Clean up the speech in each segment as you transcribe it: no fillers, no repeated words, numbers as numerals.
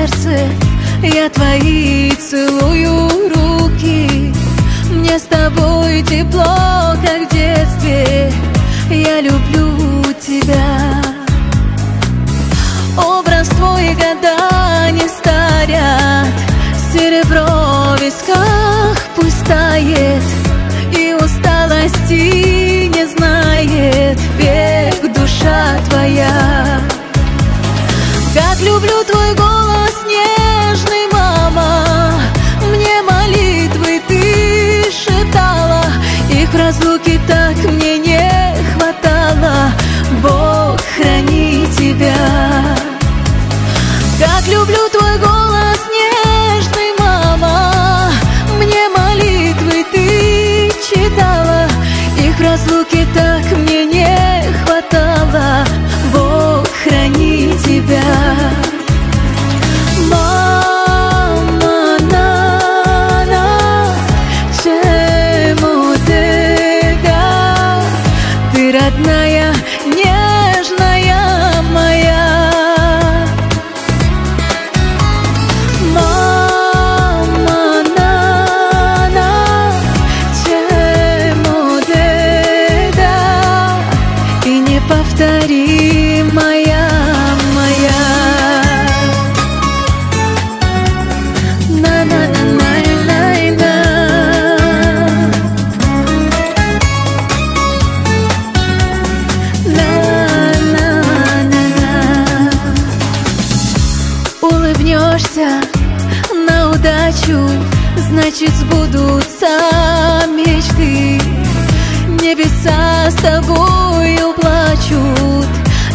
сердце, я твои целую руки. Мне с тобой тепло, как в детстве, я люблю тебя. Образ твой года не старят, серебро в висках пусть тает, и усталости не знает век душа твоя. Как люблю твой голос нежный, мама, мне молитвы ты шептала, их в разлуке так мне не хватало. Бог храни тебя. Как люблю твой голос нежный, мама, мне молитвы ты читала, их в разлуке так мне не хватало. Бог храни тебя. Мама, чему ты, да, ты родная, нежная моя. Мама, чему ты, да, и неповторимая. Улыбнешься на удачу, значит сбудутся мечты. Небеса с тобою плачут,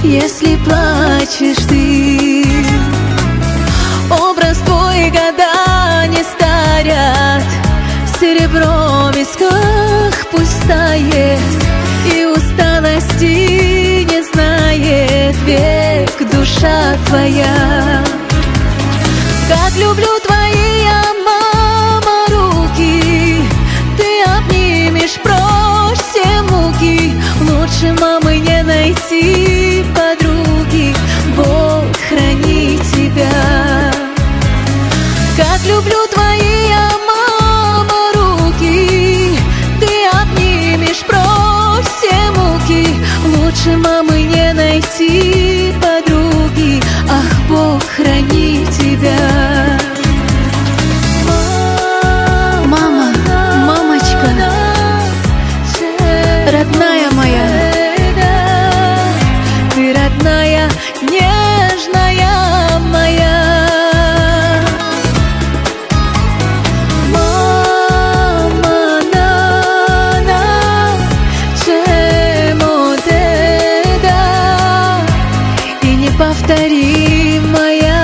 если плачешь ты. Образ твой года не старят, серебро в висках пусть тает, и усталости не знает век душа твоя. Как люблю твои, я, мама, руки, ты обнимешь прочь все муки. Лучше мамы не найти подруги. Бог храни тебя. Как люблю твои, я, мама, руки, ты обнимешь прочь все муки. Лучше мамы не найти подруги. Ах, Бог храни тебя. Мама, мамочка, родная моя, ты родная, нежная моя. Мама, чему ты, да, и неповторимая.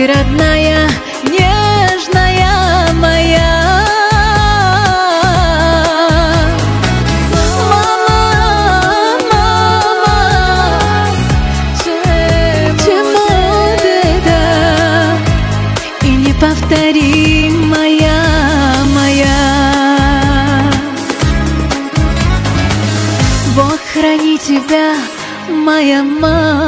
Родная, нежная моя. Мама, чему ты, да, и неповторимая моя. Бог храни тебя, моя мама.